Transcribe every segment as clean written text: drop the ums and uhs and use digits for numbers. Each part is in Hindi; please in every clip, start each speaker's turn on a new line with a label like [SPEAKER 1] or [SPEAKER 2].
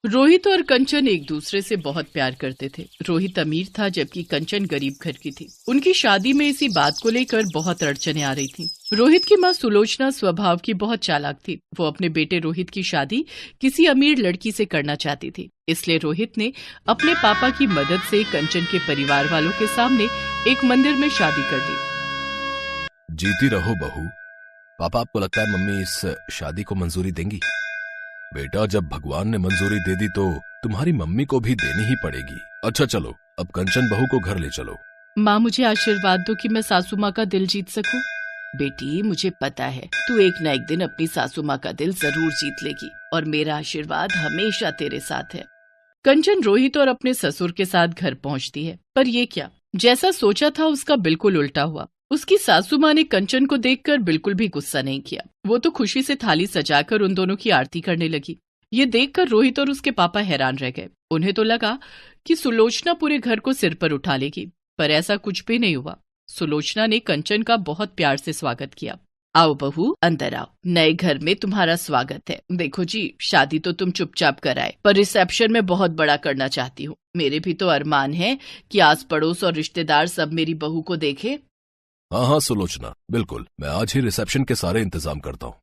[SPEAKER 1] रोहित और कंचन एक दूसरे से बहुत प्यार करते थे। रोहित अमीर था जबकि कंचन गरीब घर की थी। उनकी शादी में इसी बात को लेकर बहुत अड़चनें आ रही थी। रोहित की माँ सुलोचना स्वभाव की बहुत चालाक थी। वो अपने बेटे रोहित की शादी किसी अमीर लड़की से करना चाहती थी। इसलिए रोहित ने अपने पापा की मदद से कंचन के परिवार वालों के सामने एक मंदिर में शादी कर दी।
[SPEAKER 2] जीती रहो बहू। पापा, आपको लगता है मम्मी इस शादी को मंजूरी देंगी? बेटा, जब भगवान ने मंजूरी दे दी तो तुम्हारी मम्मी को भी देनी ही पड़ेगी। अच्छा चलो, अब कंचन बहू को घर ले चलो।
[SPEAKER 1] माँ, मुझे आशीर्वाद दो कि मैं सासू माँ का दिल जीत सकूं। बेटी, मुझे पता है तू एक न एक दिन अपनी सासू माँ का दिल जरूर जीत लेगी और मेरा आशीर्वाद हमेशा तेरे साथ है। कंचन रोहित और अपने ससुर के साथ घर पहुँचती है, पर ये क्या, जैसा सोचा था उसका बिल्कुल उल्टा हुआ। उसकी सासू माँ ने कंचन को देखकर बिल्कुल भी गुस्सा नहीं किया। वो तो खुशी से थाली सजाकर उन दोनों की आरती करने लगी। ये देखकर रोहित और उसके पापा हैरान रह गए। उन्हें तो लगा कि सुलोचना पूरे घर को सिर पर उठा लेगी, पर ऐसा कुछ भी नहीं हुआ। सुलोचना ने कंचन का बहुत प्यार से स्वागत किया। आओ बहू, अंदर आओ, नए घर में तुम्हारा स्वागत है। देखो जी, शादी तो तुम चुपचाप कराए, पर रिसेप्शन में बहुत बड़ा करना चाहती हूँ। मेरे भी तो अरमान है कि आस पड़ोस और रिश्तेदार सब मेरी बहू को देखे।
[SPEAKER 2] हाँ हाँ सुलोचना, बिल्कुल, मैं आज ही रिसेप्शन के सारे इंतजाम करता हूँ।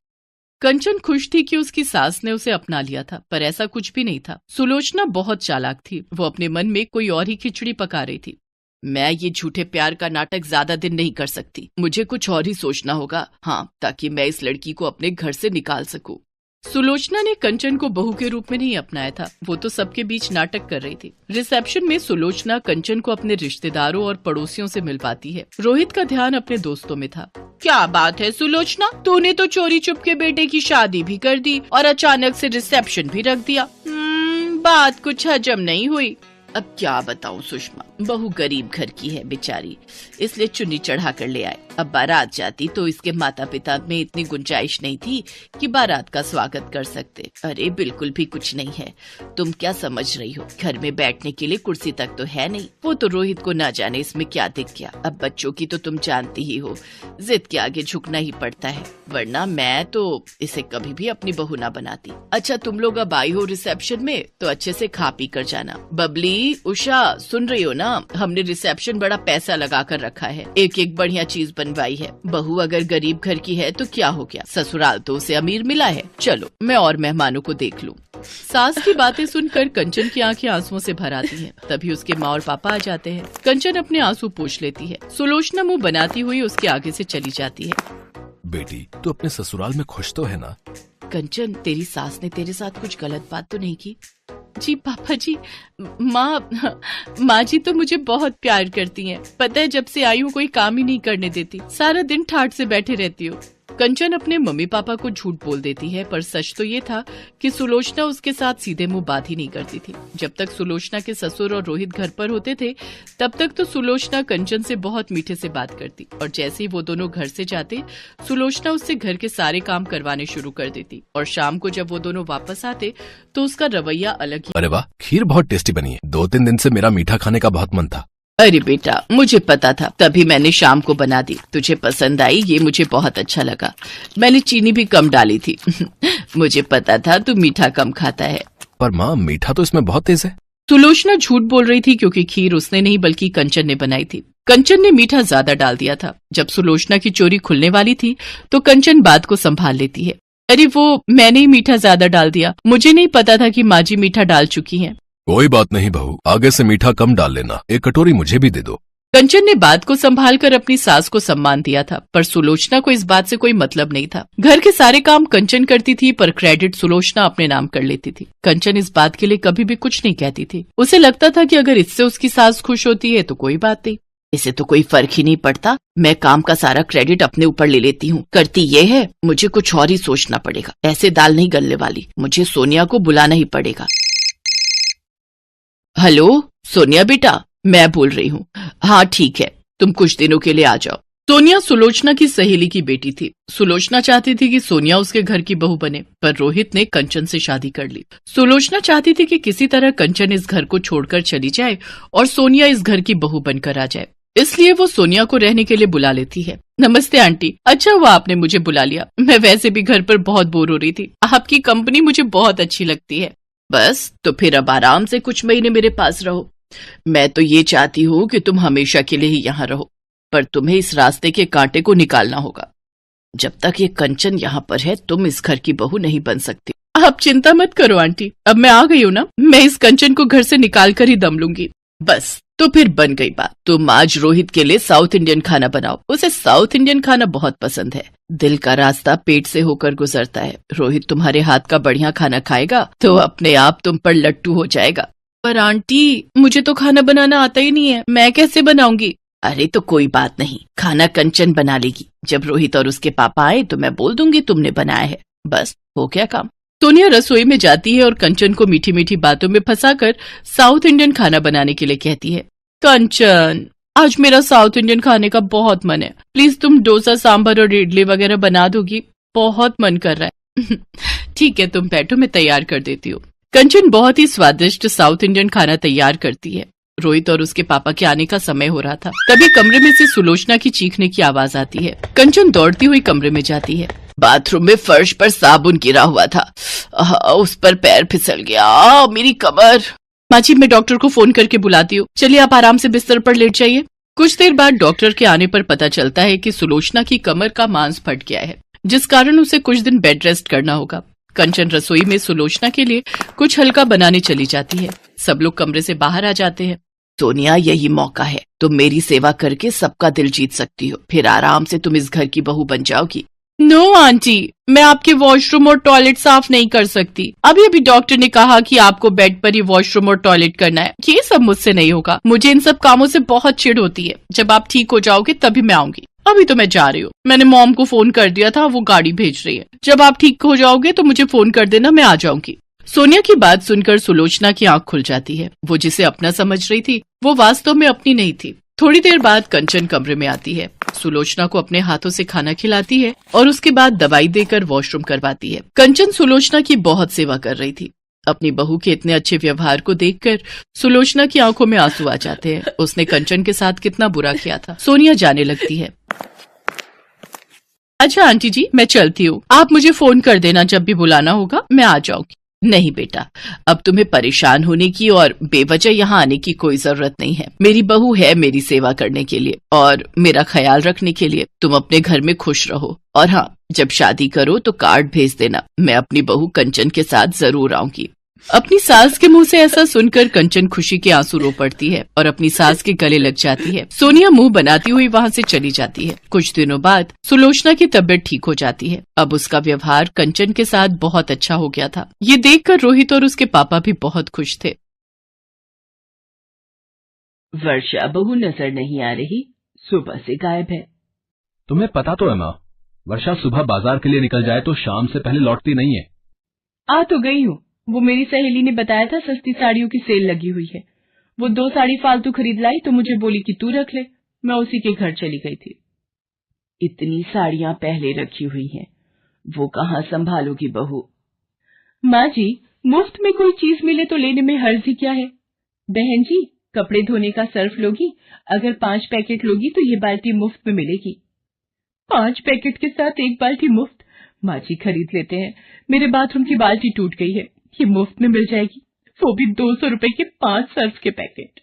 [SPEAKER 1] कंचन खुश थी कि उसकी सास ने उसे अपना लिया था, पर ऐसा कुछ भी नहीं था। सुलोचना बहुत चालाक थी। वो अपने मन में कोई और ही खिचड़ी पका रही थी। मैं ये झूठे प्यार का नाटक ज्यादा दिन नहीं कर सकती। मुझे कुछ और ही सोचना होगा, हाँ, ताकि मैं इस लड़की को अपने घर से निकाल सकूं। सुलोचना ने कंचन को बहू के रूप में नहीं अपनाया था। वो तो सबके बीच नाटक कर रही थी। रिसेप्शन में सुलोचना कंचन को अपने रिश्तेदारों और पड़ोसियों से मिलवाती है। रोहित का ध्यान अपने दोस्तों में था। क्या बात है सुलोचना, तूने तो चोरी चुपके बेटे की शादी भी कर दी और अचानक से रिसेप्शन भी रख दिया। बात कुछ हजम नहीं हुई। अब क्या बताऊं सुषमा, बहू गरीब घर की है बेचारी, इसलिए चुन्नी चढ़ा कर ले आए। अब बारात जाती तो इसके माता पिता में इतनी गुंजाइश नहीं थी कि बारात का स्वागत कर सकते। अरे बिल्कुल भी कुछ नहीं है, तुम क्या समझ रही हो, घर में बैठने के लिए कुर्सी तक तो है नहीं। वो तो रोहित को ना जाने इसमें क्या दिख गया। अब बच्चों की तो तुम जानती ही हो, जिद के आगे झुकना ही पड़ता है, वरना मैं तो इसे कभी भी अपनी बहू ना बनाती। अच्छा, तुम लोग अब आई हो रिसेप्शन में तो अच्छे से खा पी कर जाना। बबली, उषा, सुन रही हो ना, हमने रिसेप्शन बड़ा पैसा लगा कर रखा है, एक एक बढ़िया चीज बनवाई है। बहू अगर गरीब घर की है तो क्या हो गया, ससुराल तो उसे अमीर मिला है। चलो मैं और मेहमानों को देख लूं। सास की बातें सुनकर कंचन की आंखें आंसुओं से भर आती हैं। तभी उसके माँ और पापा आ जाते हैं। कंचन अपने आंसू पोंछ लेती है। सुलोचना मुंह बनाती हुई उसके आगे से चली जाती है।
[SPEAKER 2] बेटी, तू अपने ससुराल में खुश तो है ना?
[SPEAKER 1] कंचन, तेरी सास ने तेरे साथ कुछ गलत बात तो नहीं की? जी पापा जी, माँ जी तो मुझे बहुत प्यार करती हैं। पता है, जब से आई हूँ कोई काम ही नहीं करने देती, सारा दिन ठाठ से बैठे रहती हूँ। कंचन अपने मम्मी पापा को झूठ बोल देती है, पर सच तो ये था कि सुलोचना उसके साथ सीधे मुंह बात ही नहीं करती थी। जब तक सुलोचना के ससुर और रोहित घर पर होते थे, तब तक तो सुलोचना कंचन से बहुत मीठे से बात करती, और जैसे ही वो दोनों घर से जाते, सुलोचना उससे घर के सारे काम करवाने शुरू कर देती। और शाम को जब वो दोनों वापस आते तो उसका रवैया अलग ही।
[SPEAKER 2] अरे वाह, खीर बहुत टेस्टी बनी है। 2-3 दिन से मेरा मीठा खाने का बहुत मन था।
[SPEAKER 1] अरे बेटा, मुझे पता था, तभी मैंने शाम को बना दी। तुझे पसंद आई, ये मुझे बहुत अच्छा लगा। मैंने चीनी भी कम डाली थी। मुझे पता था तू मीठा कम खाता है।
[SPEAKER 2] पर माँ, मीठा तो इसमें बहुत तेज है।
[SPEAKER 1] सुलोचना झूठ बोल रही थी, क्योंकि खीर उसने नहीं बल्कि कंचन ने बनाई थी। कंचन ने मीठा ज्यादा डाल दिया था। जब सुलोचना की चोरी खुलने वाली थी तो कंचन बात को संभाल लेती है। अरे वो मैंने ही मीठा ज्यादा डाल दिया, मुझे नहीं पता था कि माँ जी मीठा डाल चुकी हैं।
[SPEAKER 2] कोई बात नहीं बहू, आगे से मीठा कम डाल लेना। एक कटोरी मुझे भी दे दो।
[SPEAKER 1] कंचन ने बात को संभालकर अपनी सास को सम्मान दिया था, पर सुलोचना को इस बात से कोई मतलब नहीं था। घर के सारे काम कंचन करती थी, पर क्रेडिट सुलोचना अपने नाम कर लेती थी। कंचन इस बात के लिए कभी भी कुछ नहीं कहती थी। उसे लगता था कि अगर इससे उसकी सास खुश होती है तो कोई बात नहीं, इसे तो कोई फर्क ही नहीं पड़ता। मैं काम का सारा क्रेडिट अपने ऊपर ले लेती हूँ। करती ये है, मुझे कुछ और ही सोचना पड़ेगा। ऐसे दाल नहीं गलने वाली, मुझे सोनिया को बुलाना ही पड़ेगा। हेलो सोनिया बेटा, मैं बोल रही हूँ। हाँ ठीक है, तुम कुछ दिनों के लिए आ जाओ। सोनिया सुलोचना की सहेली की बेटी थी। सुलोचना चाहती थी कि सोनिया उसके घर की बहू बने, पर रोहित ने कंचन से शादी कर ली। सुलोचना चाहती थी कि किसी तरह कंचन इस घर को छोड़कर चली जाए और सोनिया इस घर की बहू बनकर आ जाए, इसलिए वो सोनिया को रहने के लिए बुला लेती है। नमस्ते आंटी, अच्छा हुआ आपने मुझे बुला लिया। मैं वैसे भी घर पर बहुत बोर हो रही थी। आपकी कंपनी मुझे बहुत अच्छी लगती है। बस तो फिर अब आराम से कुछ महीने मेरे पास रहो। मैं तो ये चाहती हूँ कि तुम हमेशा के लिए ही यहाँ रहो, पर तुम्हें इस रास्ते के कांटे को निकालना होगा। जब तक ये कंचन यहाँ पर है तुम इस घर की बहू नहीं बन सकती। आप चिंता मत करो आंटी, अब मैं आ गई हूँ ना, मैं इस कंचन को घर से निकाल कर ही दम लूंगी। बस तो फिर बन गई बात। तुम आज रोहित के लिए साउथ इंडियन खाना बनाओ, उसे साउथ इंडियन खाना बहुत पसंद है। दिल का रास्ता पेट से होकर गुजरता है। रोहित तुम्हारे हाथ का बढ़िया खाना खाएगा तो अपने आप तुम पर लट्टू हो जाएगा। पर आंटी मुझे तो खाना बनाना आता ही नहीं है, मैं कैसे बनाऊंगी? अरे तो कोई बात नहीं, खाना कंचन बना लेगी। जब रोहित और उसके पापा आए तो मैं बोल दूंगी तुमने बनाया है, बस हो गया काम। सोनिया रसोई में जाती है और कंचन को मीठी मीठी बातों में फंसाकर साउथ इंडियन खाना बनाने के लिए कहती है। कंचन, आज मेरा साउथ इंडियन खाने का बहुत मन है, प्लीज तुम डोसा सांभर और इडली वगैरह बना दोगी, बहुत मन कर रहा है। ठीक है तुम बैठो, मैं तैयार कर देती हूँ। कंचन बहुत ही स्वादिष्ट साउथ इंडियन खाना तैयार करती है। रोहित और उसके पापा के आने का समय हो रहा था, तभी कमरे में से सुलोचना की चीखने की आवाज आती है। कंचन दौड़ती हुई कमरे में जाती है। बाथरूम में फर्श पर साबुन गिरा हुआ था, उस पर पैर फिसल गया, मेरी कमर। माँ जी मैं डॉक्टर को फोन करके बुलाती हूँ, चलिए आप आराम से बिस्तर पर लेट जाइए। कुछ देर बाद डॉक्टर के आने पर पता चलता है कि सुलोचना की कमर का मांस फट गया है, जिस कारण उसे कुछ दिन बेड रेस्ट करना होगा। कंचन रसोई में सुलोचना के लिए कुछ हल्का बनाने चली जाती है। सब लोग कमरे से बाहर आ जाते हैं। सोनिया यही मौका है, तुम मेरी सेवा करके सबका दिल जीत सकती हो, फिर आराम से तुम इस घर की बहू बन जाओगी। नो आंटी, मैं आपके वॉशरूम और टॉयलेट साफ नहीं कर सकती। अभी अभी डॉक्टर ने कहा कि आपको बेड पर ही वॉशरूम और टॉयलेट करना है, ये सब मुझसे नहीं होगा। मुझे इन सब कामों से बहुत चिढ़ होती है। जब आप ठीक हो जाओगे तभी मैं आऊंगी, अभी तो मैं जा रही हूँ। मैंने मॉम को फोन कर दिया था, वो गाड़ी भेज रही है। जब आप ठीक हो जाओगे तो मुझे फोन कर देना, मैं आ जाऊंगी। सोनिया की बात सुनकर सुलोचना की आंख खुल जाती है। वो जिसे अपना समझ रही थी वो वास्तव में अपनी नहीं थी। थोड़ी देर बाद कंचन कमरे में आती है, सुलोचना को अपने हाथों से खाना खिलाती है और उसके बाद दवाई देकर वॉशरूम करवाती है। कंचन सुलोचना की बहुत सेवा कर रही थी। अपनी बहू के इतने अच्छे व्यवहार को देखकर सुलोचना की आंखों में आंसू आ जाते हैं। उसने कंचन के साथ कितना बुरा किया था। सोनिया जाने लगती है। अच्छा आंटी जी मैं चलती हूँ, आप मुझे फोन कर देना जब भी बुलाना होगा, मैं आ जाऊंगी। नहीं बेटा, अब तुम्हें परेशान होने की और बेवजह यहाँ आने की कोई जरूरत नहीं है। मेरी बहू है मेरी सेवा करने के लिए और मेरा ख्याल रखने के लिए। तुम अपने घर में खुश रहो, और हाँ जब शादी करो तो कार्ड भेज देना, मैं अपनी बहू कंचन के साथ जरूर आऊंगी। अपनी सास के मुंह से ऐसा सुनकर कंचन खुशी के आंसू रो पड़ती है और अपनी सास के गले लग जाती है। सोनिया मुंह बनाती हुई वहाँ से चली जाती है। कुछ दिनों बाद सुलोचना की तबीयत ठीक हो जाती है। अब उसका व्यवहार कंचन के साथ बहुत अच्छा हो गया था। ये देखकर रोहित और उसके पापा भी बहुत खुश थे।
[SPEAKER 3] वर्षा बहू नजर नहीं आ रही, सुबह से गायब है।
[SPEAKER 4] तुम्हें पता तो है माँ, वर्षा सुबह बाजार के लिए निकल जाए तो शाम से पहले लौटती नहीं है।
[SPEAKER 3] आ तो गई हूँ, वो मेरी सहेली ने बताया था सस्ती साड़ियों की सेल लगी हुई है। वो 2 साड़ी फालतू खरीद लाई तो मुझे बोली कि तू रख ले। मैं उसी के घर चली गई थी। इतनी साड़ियां पहले रखी हुई हैं, वो कहाँ संभालोगी बहू? माँ जी मुफ्त में कोई चीज मिले तो लेने में हर्ज ही क्या है। बहन जी कपड़े धोने का सर्फ लोगी? अगर 5 पैकेट लोगी तो ये बाल्टी मुफ्त में मिलेगी। 5 पैकेट के साथ 1 बाल्टी मुफ्त? माँ जी खरीद लेते हैं, मेरे बाथरूम की बाल्टी टूट गई है, ये मुफ्त में मिल जाएगी, वो भी 200 रुपए के 5 सर्फ के पैकेट।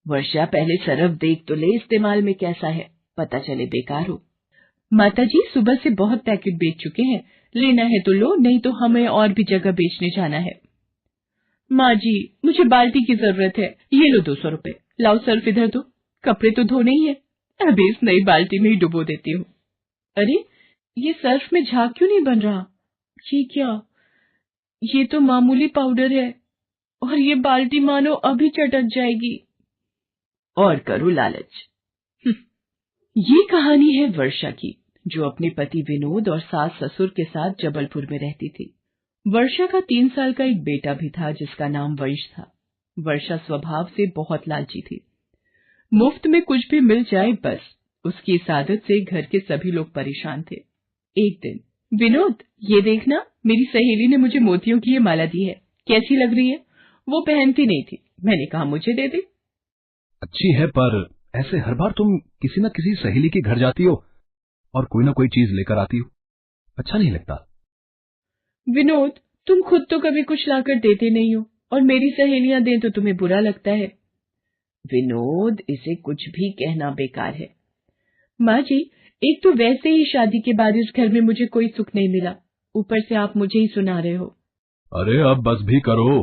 [SPEAKER 3] वर्षा पहले सर्फ देख तो ले इस्तेमाल में कैसा है, पता चले बेकार हो। माता जी सुबह से बहुत पैकेट बेच चुके हैं, लेना है तो लो, नहीं तो हमें और भी जगह बेचने जाना है। माँ जी मुझे बाल्टी की जरूरत है, ये लो 200 रुपए। लाओ सर्फ इधर दो, कपड़े तो धोने ही है, अभी इस नई बाल्टी में ही डुबो देती हूँ। अरे ये सर्फ में झाग क्यों नहीं बन रहा? ये क्या, ये तो मामूली पाउडर है और ये बाल्टी मानो अभी चटक जाएगी। और करो लालच। ये कहानी है वर्षा की, जो अपने पति विनोद और सास ससुर के साथ जबलपुर में रहती थी। वर्षा का 3 साल का एक बेटा भी था जिसका नाम वंश था। वर्षा स्वभाव से बहुत लालची थी। मुफ्त में कुछ भी मिल जाए बस, उसकी इस आदत से घर के सभी लोग परेशान थे। एक दिन, विनोद ये देखना, मेरी सहेली ने मुझे मोतियों की ये माला दी है, कैसी लग रही है? वो पहनती नहीं थी, मैंने कहा मुझे दे दे।
[SPEAKER 4] अच्छी है, पर ऐसे हर बार तुम किसी न किसी सहेली के घर जाती हो और कोई ना कोई चीज लेकर आती हो, अच्छा नहीं लगता।
[SPEAKER 3] विनोद तुम खुद तो कभी कुछ लाकर देते नहीं हो, और मेरी सहेलियां दें तो तुम्हें बुरा लगता है। विनोद, इसे कुछ भी कहना बेकार है। माँ जी, एक तो वैसे ही शादी के बाद इस घर में मुझे कोई सुख नहीं मिला, ऊपर से आप मुझे ही सुना रहे हो।
[SPEAKER 4] अरे अब बस भी करो।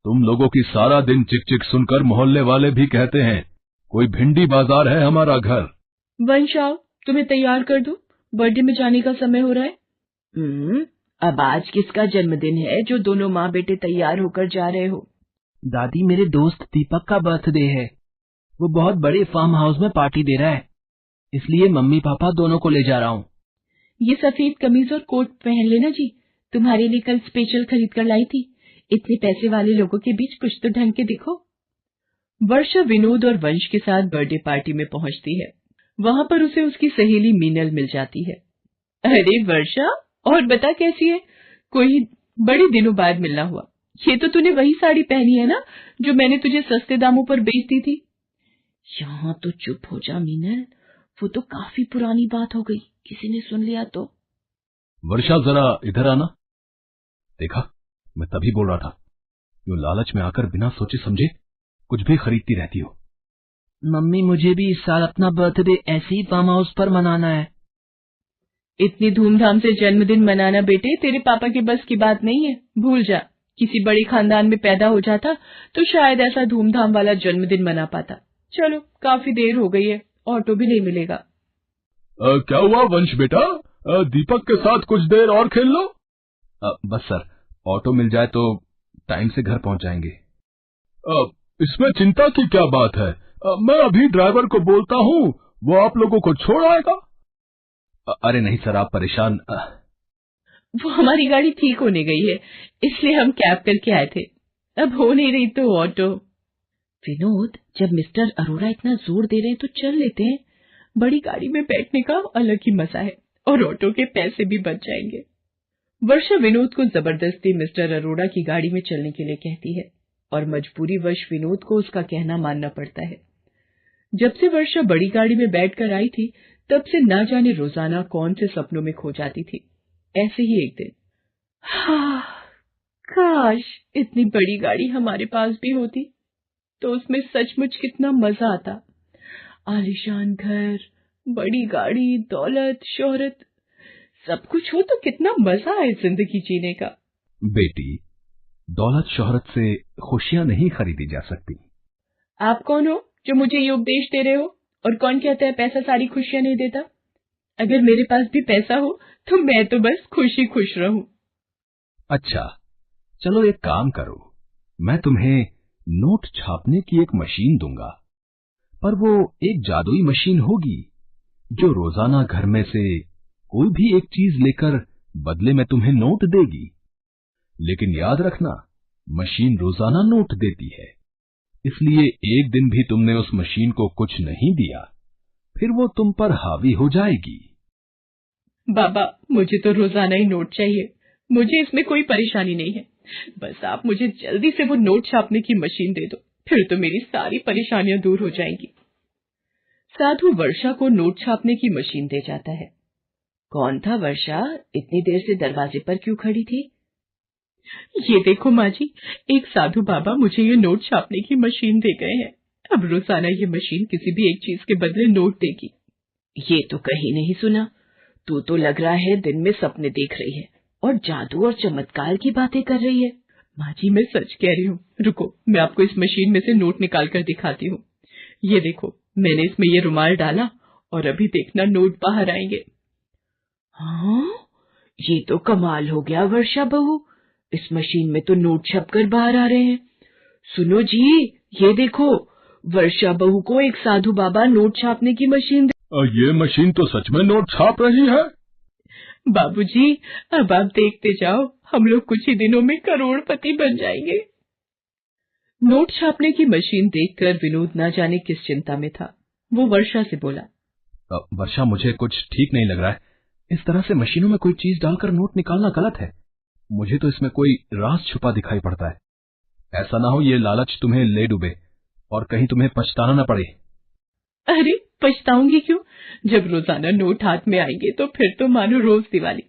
[SPEAKER 4] तुम लोगों की सारा दिन चिक चिक सुनकर मोहल्ले वाले भी कहते हैं कोई भिंडी बाजार है हमारा घर।
[SPEAKER 3] वंश, आओ, तुम्हें तैयार कर दूं, बर्थडे में जाने का समय हो रहा है। अब आज किसका जन्मदिन है जो दोनों माँ बेटे तैयार होकर जा रहे हो?
[SPEAKER 5] दादी, मेरे दोस्त दीपक का बर्थडे है। वो बहुत बड़े फार्म हाउस में पार्टी दे रहा है, इसलिए मम्मी पापा दोनों को ले जा रहा हूँ।
[SPEAKER 3] ये सफेद कमीज और कोट पहन लेना जी, तुम्हारे लिए कल स्पेशल खरीद कर लाई थी। इतने पैसे वाले लोगों के बीच कुछ तो ढंग के दिखो। वर्षा विनोद और वंश के साथ बर्थडे पार्टी में पहुंचती है। वहां पर उसे उसकी सहेली मीनल मिल जाती है। अरे वर्षा, और बता कैसी है? कोई बड़े दिनों बाद मिलना हुआ। ये तो तूने वही साड़ी पहनी है ना जो मैंने तुझे सस्ते दामों पर बेच दी थी। यहाँ तो चुप हो जा मीनल, वो तो काफी पुरानी बात हो गई, किसी ने सुन लिया तो।
[SPEAKER 4] वर्षा, जरा इधर आना। देखा, मैं तभी बोल रहा था, यूं लालच में आकर बिना सोचे समझे कुछ भी खरीदती रहती हो।
[SPEAKER 5] मम्मी, मुझे भी इस साल अपना बर्थडे ऐसे ही फार्म हाउस पर मनाना है।
[SPEAKER 3] इतनी धूमधाम से जन्मदिन मनाना बेटे तेरे पापा के बस की बात नहीं है, भूल जा। किसी बड़े खानदान में पैदा हो जाता तो शायद ऐसा धूमधाम वाला जन्मदिन मना पाता। चलो, काफी देर हो गई है, ऑटो भी नहीं मिलेगा।
[SPEAKER 4] क्या हुआ वंश बेटा, दीपक के साथ कुछ देर और खेल लो। बस सर, ऑटो मिल जाए तो टाइम से घर पहुंच जाएंगे। इसमें चिंता की क्या बात है, मैं अभी ड्राइवर को बोलता हूँ, वो आप लोगों को छोड़ आएगा। अरे नहीं सर, आप परेशान।
[SPEAKER 3] वो हमारी गाड़ी ठीक होने गई है, इसलिए हम कैब करके आए थे, अब हो नहीं रही तो ऑटो। विनोद, जब मिस्टर अरोड़ा इतना जोर दे रहे हैं तो चल लेते हैं। बड़ी गाड़ी में बैठने का अलग ही मजा है, और ऑटो के पैसे भी बच जाएंगे। वर्षा विनोद को जबरदस्ती मिस्टर अरोड़ा की गाड़ी में चलने के लिए कहती है, और मजबूरीवश विनोद को उसका कहना मानना पड़ता है। जब से वर्षा बड़ी गाड़ी में बैठकर आई थी, तब से ना जाने रोजाना कौन से सपनों में खो जाती थी। ऐसे ही एक दिन, काश इतनी बड़ी गाड़ी हमारे पास भी होती तो उसमें सचमुच कितना मजा आता। आलीशान घर, बड़ी गाड़ी, दौलत, शोहरत, सब कुछ हो तो कितना मजा आए जिंदगी जीने का।
[SPEAKER 4] बेटी, दौलत शोहरत से खुशियां नहीं खरीदी जा सकती।
[SPEAKER 3] आप कौन हो जो मुझे ये उपदेश दे रहे हो? और कौन कहता है पैसा सारी खुशियां नहीं देता? अगर मेरे पास भी पैसा हो तो मैं तो बस खुशी खुश रहूं।
[SPEAKER 4] अच्छा, चलो एक काम करो, मैं तुम्हें नोट छापने की एक मशीन दूंगा, पर वो एक जादुई मशीन होगी जो रोजाना घर में से कोई भी एक चीज लेकर बदले में तुम्हें नोट देगी। लेकिन याद रखना, मशीन रोजाना नोट देती है, इसलिए एक दिन भी तुमने उस मशीन को कुछ नहीं दिया, फिर वो तुम पर हावी हो जाएगी।
[SPEAKER 3] बाबा, मुझे तो रोजाना ही नोट चाहिए, मुझे इसमें कोई परेशानी नहीं है। बस आप मुझे जल्दी से वो नोट छापने की मशीन दे दो, फिर तो मेरी सारी परेशानियां दूर हो जाएंगी। साधु वर्षा को नोट छापने की मशीन दे जाता है। कौन था वर्षा, इतनी देर से दरवाजे पर क्यों खड़ी थी? ये देखो माँ जी, एक साधु बाबा मुझे ये नोट छापने की मशीन दे गए हैं। अब रोजाना ये मशीन किसी भी एक चीज के बदले नोट देगी। ये तो कहीं नहीं सुना, तू तो लग रहा है दिन में सपने देख रही है और जादू और चमत्कार की बातें कर रही है। माँ जी, मैं सच कह रही हूँ, रुको मैं आपको इस मशीन में से नोट निकाल कर दिखाती हूँ। ये देखो, मैंने इसमें ये रुमाल डाला और अभी देखना नोट बाहर आएंगे। हाँ, ये तो कमाल हो गया वर्षा बहू, इस मशीन में तो नोट छपकर बाहर आ रहे हैं। सुनो जी, ये देखो, वर्षा बहू को एक साधु बाबा नोट छापने की मशीन
[SPEAKER 4] ये मशीन तो सच में नोट छाप रही है।
[SPEAKER 3] बाबूजी, अब आप देखते जाओ, हम लोग कुछ ही दिनों में करोड़पति बन जाएंगे। नोट छापने की मशीन देखकर विनोद न जाने किस चिंता में था। वो वर्षा से बोला,
[SPEAKER 4] वर्षा, मुझे कुछ ठीक नहीं लग रहा है, इस तरह से मशीनों में कोई चीज डालकर नोट निकालना गलत है। मुझे तो इसमें कोई राज छुपा दिखाई पड़ता है। ऐसा ना हो ये लालच तुम्हें ले डूबे और कहीं तुम्हें पछताना न पड़े।
[SPEAKER 3] अरे पछताऊंगी क्यों, जब रोजाना नोट हाथ में आएंगे तो फिर तो मानो रोज दिवाली।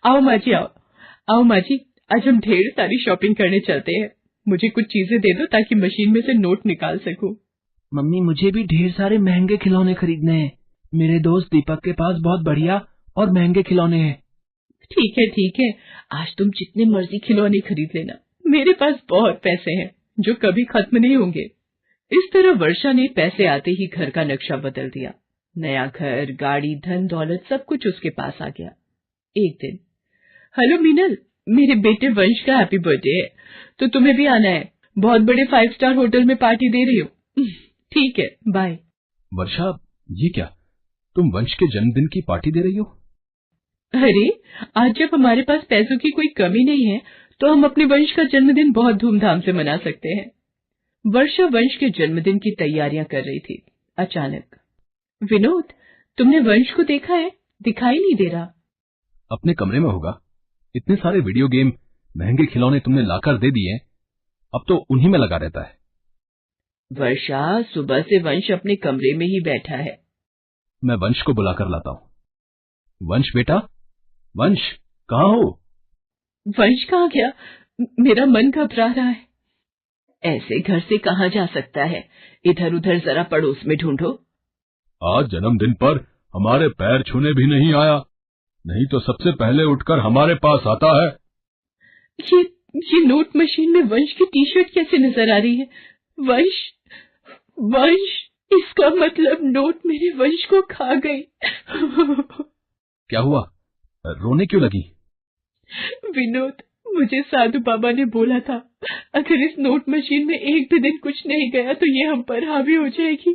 [SPEAKER 3] आओ माँ जी, आओ माँ जी, आज हम ढेर सारी शॉपिंग करने चलते हैं। मुझे कुछ चीजें दे दो ताकि मशीन में से नोट निकाल सकूं।
[SPEAKER 5] मम्मी मुझे भी ढेर सारे महंगे खिलौने खरीदने हैं। मेरे दोस्त दीपक के पास बहुत बढ़िया और महंगे खिलौने हैं।
[SPEAKER 3] ठीक है, आज तुम जितने मर्जी खिलौने खरीद लेना। मेरे पास बहुत पैसे हैं जो कभी खत्म नहीं होंगे। इस तरह वर्षा ने पैसे आते ही घर का नक्शा बदल दिया। नया घर, गाड़ी, धन दौलत सब कुछ उसके पास आ गया। एक दिन, हेलो मीनल, मेरे बेटे वंश का हैप्पी बर्थडे है, तो तुम्हें भी आना है। बहुत बड़े 5 स्टार होटल में पार्टी दे रही हो। ठीक है, बाय।
[SPEAKER 4] वर्षा, ये क्या, तुम वंश के जन्मदिन की पार्टी दे रही हो?
[SPEAKER 3] अरे, आज जब हमारे पास पैसों की कोई कमी नहीं है तो हम अपने वंश का जन्मदिन बहुत धूमधाम से मना सकते हैं। वर्षा वंश के जन्मदिन की तैयारियां कर रही थी। अचानक, विनोद, तुमने वंश को देखा है? दिखाई नहीं दे रहा।
[SPEAKER 4] अपने कमरे में होगा। इतने सारे वीडियो गेम, महंगे खिलौने तुमने लाकर दे दिए, अब तो उन्हीं में लगा रहता है।
[SPEAKER 3] वर्षा, सुबह से वंश अपने कमरे में ही बैठा है।
[SPEAKER 4] मैं वंश को बुलाकर लाता हूँ। वंश बेटा, वंश कहाँ हो?
[SPEAKER 3] वंश कहाँ गया? मेरा मन घबरा रहा है। ऐसे घर से कहाँ जा सकता है? इधर उधर जरा पड़ोस में ढूंढो।
[SPEAKER 2] आज जन्मदिन पर हमारे पैर छूने भी नहीं आया, नहीं तो सबसे पहले उठकर हमारे पास आता है।
[SPEAKER 3] ये नोट मशीन में वंश की टी शर्ट कैसे नजर आ रही है? वंश, इसका मतलब नोट मेरे वंश को खा गई।
[SPEAKER 4] क्या हुआ, रोने क्यों लगी?
[SPEAKER 3] विनोद, मुझे साधु बाबा ने बोला था अगर इस नोट मशीन में एक भी दिन कुछ नहीं गया तो ये हम पर हावी हो जाएगी,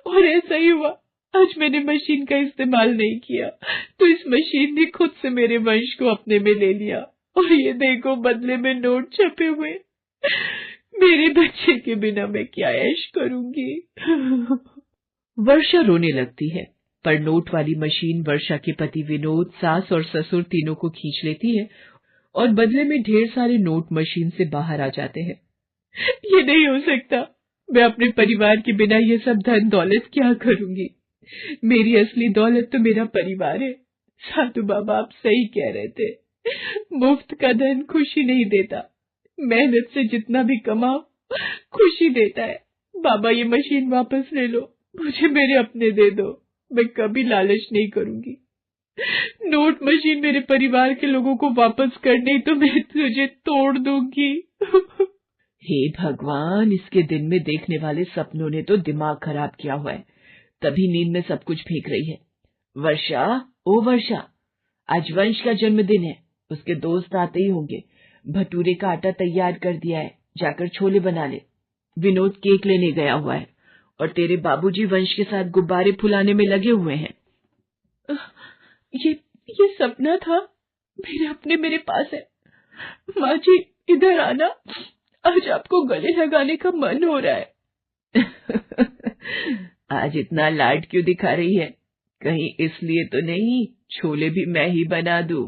[SPEAKER 3] और ऐसा ही हुआ। आज मैंने मशीन का इस्तेमाल नहीं किया तो इस मशीन ने खुद से मेरे वंश को अपने में ले लिया, और ये देखो बदले में नोट छपे हुए। मेरे बच्चे के बिना मैं क्या ऐश करूंगी। वर्षा रोने लगती है, पर नोट वाली मशीन वर्षा के पति विनोद, सास और ससुर तीनों को खींच लेती है और बदले में ढेर सारे नोट मशीन से बाहर आ जाते हैं। ये नहीं हो सकता। मैं अपने परिवार के बिना ये सब धन दौलत क्या करूंगी? मेरी असली दौलत तो मेरा परिवार है। साधु बाबा आप सही कह रहे थे, मुफ्त का धन खुशी नहीं देता, मेहनत से जितना भी कमाओ खुशी देता है। बाबा ये मशीन वापस ले लो, मुझे मेरे अपने दे दो, मैं कभी लालच नहीं करूंगी। नोट मशीन मेरे परिवार के लोगों को वापस कर, नहीं तो मैं तुझे तोड़ दूंगी। हे भगवान, इसके दिन में देखने वाले सपनों ने तो दिमाग खराब किया हुआ है, तभी नींद में सब कुछ फेंक रही है। वर्षा, ओ वर्षा, आज वंश का जन्मदिन है, उसके दोस्त आते ही होंगे। भटूरे का आटा तैयार कर दिया है, जाकर छोले बना ले। विनोद केक लेने गया हुआ है और तेरे बाबूजी वंश के साथ गुब्बारे फुलाने में लगे हुए हैं। ये सपना था, मेरे अपने मेरे पास है। माँ जी इधर आना, आज आपको गले लगाने का मन हो रहा है। आज इतना लाड क्यों दिखा रही है? कहीं इसलिए तो नहीं छोले भी मैं ही बना दूं?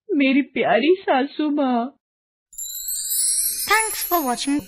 [SPEAKER 3] मेरी प्यारी सासू माँ।
[SPEAKER 6] Thanks for watching.